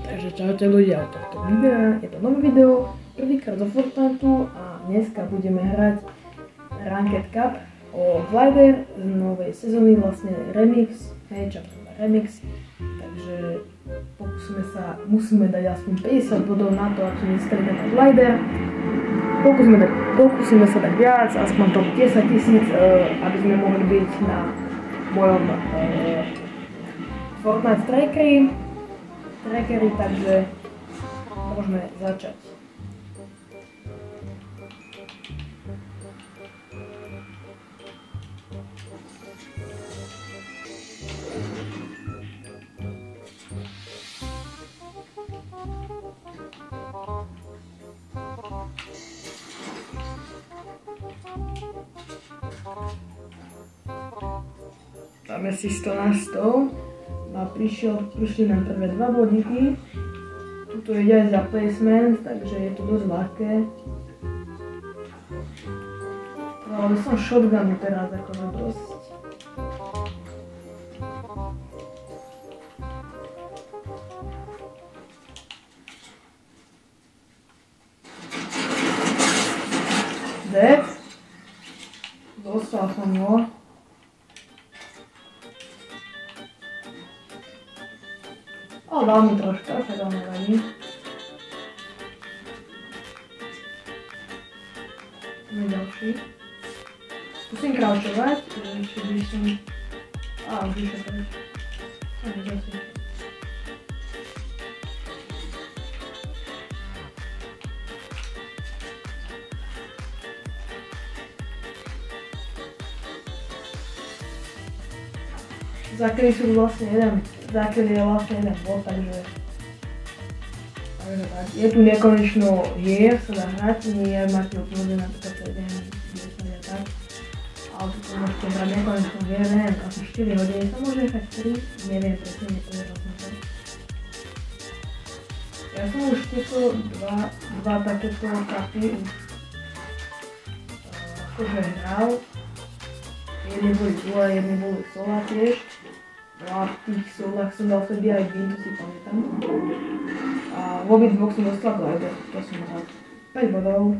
Takže čaute ľudia od tohto videa, je to nové video, prvýkrát do Fortniteu a dneska budeme hrať Ranked Cup o Glider z novej sezóny, vlastne remix, remix, takže musíme dať aspoň 50 bodov na to, aby sme získali tento Glider. Pokúsime sa dať viac, aspoň top 10 000, aby sme mohli byť na mojom Fortnite trackery, takže môžeme začať. Dáme si 100 na 100 a prišli nám prvé 2 bodíky. Tuto ide aj za placement, takže je to dosť ľahké. Ale by som shotgunu teraz akože dosť. Dead. Dostal som ho. Ale dal mi troška, tak to nevadí. Máme ďalší. Musím crouchovať, ešte by som... už vyšlo preč. Ďalší. Zákedy sú vlastne zákedy je vlastne jeden bod, takže tak. Je tu nekonečno hier, sa dá hrať, nie máte úplne napríklad 7, 10 a tak. Ale tu môžete hrať nekonečno hier, neviem, asi 4 hodiny, sa môže nechať 3, neviem presne, nepovedal som to. Ja som už tieto dva takéto karty už akože hral. Jedni boli Dua, jedni boli Sola tiež. No a v tých solách som dal vtedy aj win, to si pamätám. A v obidvoch som dostal Glider, to som rád. 5 bodov.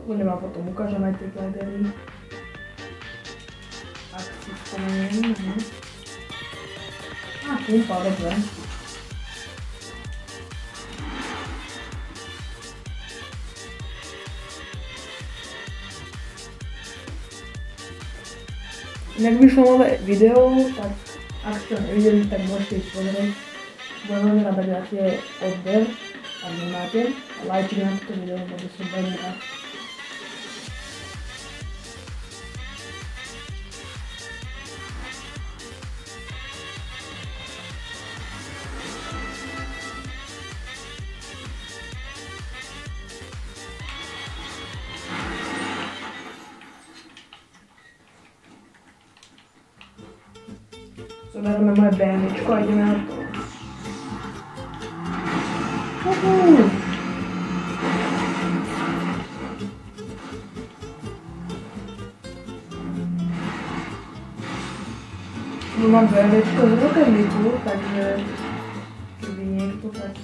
Kľudne vám potom ukážem aj tie Glidery. Ak si spomeniem, pumpa, dobre. Inak vyšlo nové video, tak ak ste ho nevideli, tak môžete ísť pozrieť. Budem veľmi rád, ak dáte odber, ak nemáte. A lajčite na toto video, lebo som veľmi rád. Zoberieme moje BMWčko a ideme na to. Tu mám BMWčko z Rocket League, takže keby niekto, tak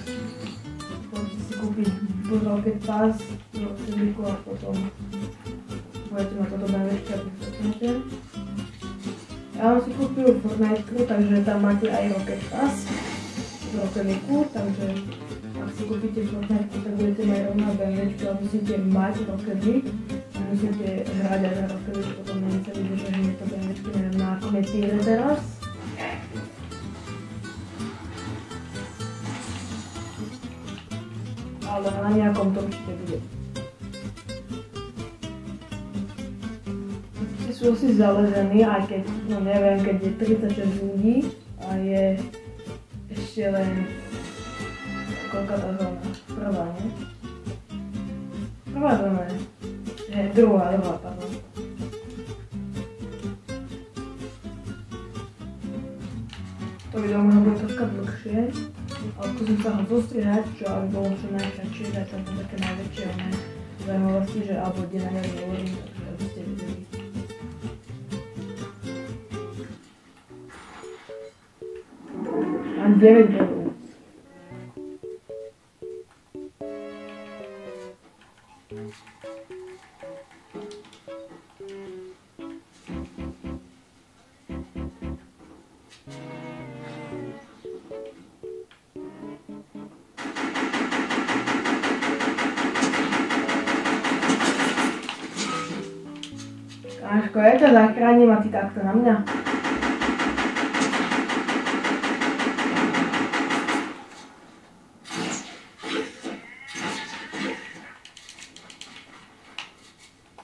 môžete si kúpiť Rocket Pass z Rocket League a potom budete na toto BMWčko, ak nechcete. Ja som si kúpil Fortnite, takže tam máte aj Rocket Pass z Rocket League, takže ak si kúpite Fortnite, tak budete mať rovná BMWčko a musíte mať Rocket League a musíte hrať aj na Rocket League, potom nemusíte vidieť, že je to BMWčko, neviem na akom je tiere teraz. Ale na nejakom to určite bude. Sú si zalezení, aj keď, no neviem, keď je 36 ľudí a je ešte len koľka tá zóna? Prvá, nie? Prvá zóna je. Druhá, pardon. To video možno bude troška dlhšie, ale skúsim sa ho zostrihať, čo aby bolo čo najkračšie, dať tam také najväčšie zaujímavosti, že alebo kde na nej hovorím, takže aby ste videli. 9 bodov. Káško, ja ťa zachránim a ty takto na mňa.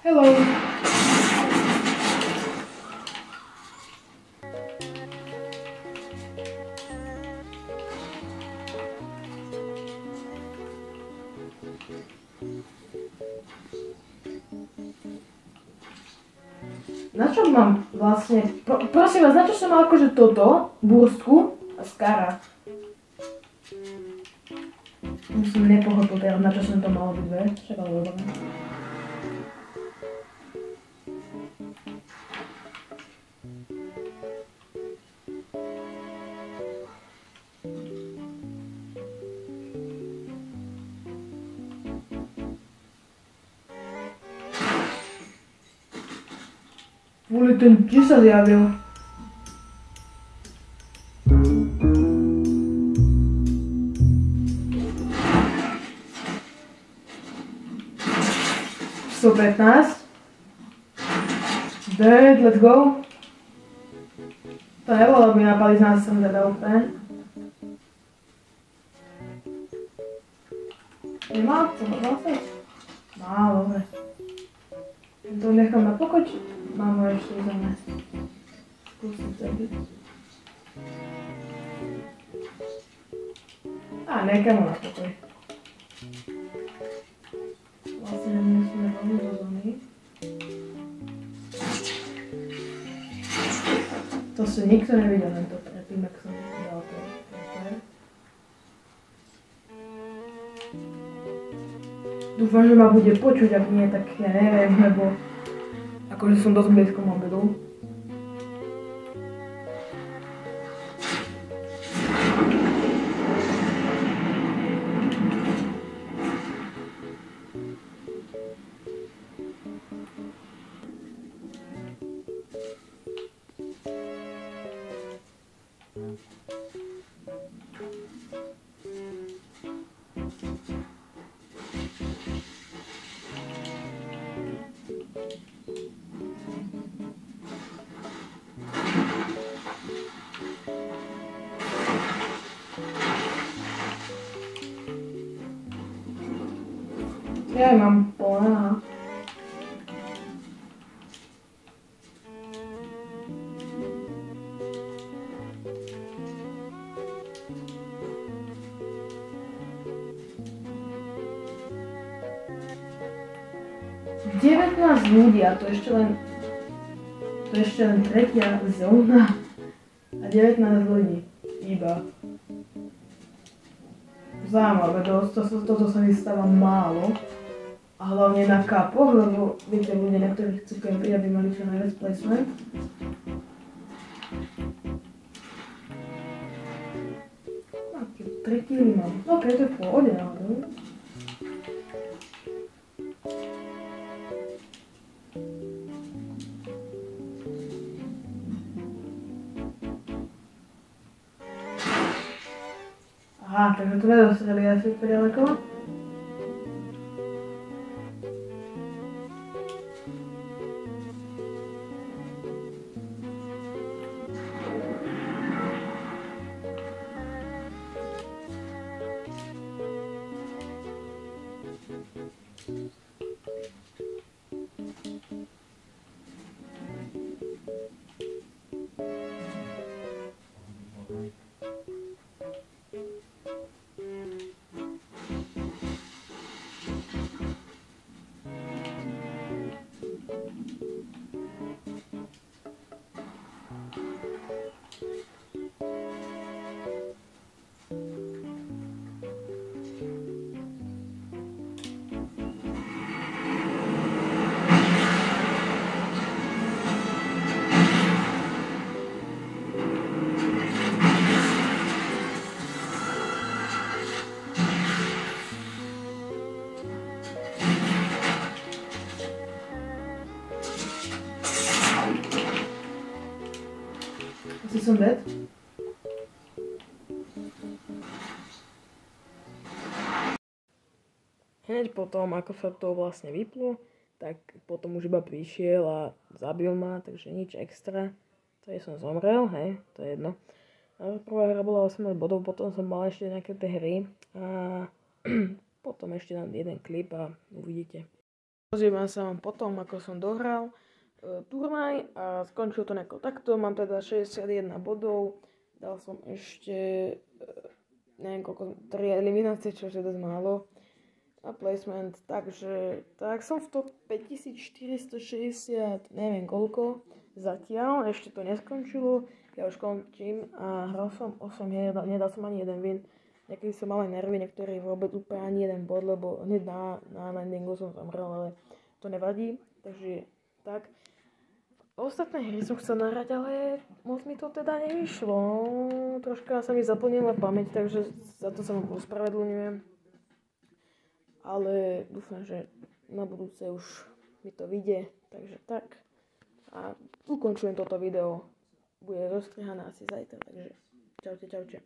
Hello. Na čo mám vlastne, prosím vás, na čo som mal akože toto, búrstku a skara? Musím nepochopil teraz, na čo som to mal obidve, však ale dobré. Vôli ten ti sa zjavil. So 15. Dead, let's go. To nebolo, aby napali z nás sem teda úplne. Nemá? To má 20? Má, dobre. To nechám na pokoč. Mám ho ešte zame. Skúsim to byť. A nechám ho na pokoj. Vlastne nemusíme veľmi do zóny. To si nikto nevidel, len to predtým, ak som dal to. Dúfam, že ma bude počuť, ak nie, tak ja neviem, lebo akože som dosť blízko mobilu. Ja mám plná. Ľudí a to ešte len tretia zóna a 19 ľudí iba. Zaujímavé, toto sa mi stáva málo a hlavne na kapoch, lebo viete, ľudia, na ktorých chcú kempiť, aby mali čo najviac placement. Aký 3 kg mám, ok, to je v pohode, ale aha, takže to nedostreli asi ďaleko. Asi som dead. Hneď potom, ako sa to vlastne vyplo, tak potom už iba prišiel a zabil ma, takže nič extra. To som zomrel, hej, to je jedno. A prvá hra bola 18 bodov, potom som mal ešte nejaké tie hry a potom ešte dám jeden klip a uvidíte. Pozriem sa vám potom, ako som dohral turnaj a skončil to nejako takto. Mám teda 61 bodov, dal som ešte neviem koľko, 3 eliminácie, čo je dosť málo. A placement, takže tak som v top 5460, neviem koľko, zatiaľ, ešte to neskončilo, ja už končím a hral som 8 hier, nedal som ani jeden win, niekedy som mal aj nervy, niektorí vôbec úplne ani jeden bod, lebo hneď na landingu som zomrel, ale to nevadí, takže tak. Ostatné hry som chcel nahrať, ale moc mi to teda nevyšlo, troška sa mi zaplnila pamäť, takže za to sa vám ospravedlňujem. Ale dúfam, že na budúce už mi to vyjde, takže tak. A ukončujem toto video, bude rozstrihané asi zajtra, takže čaute.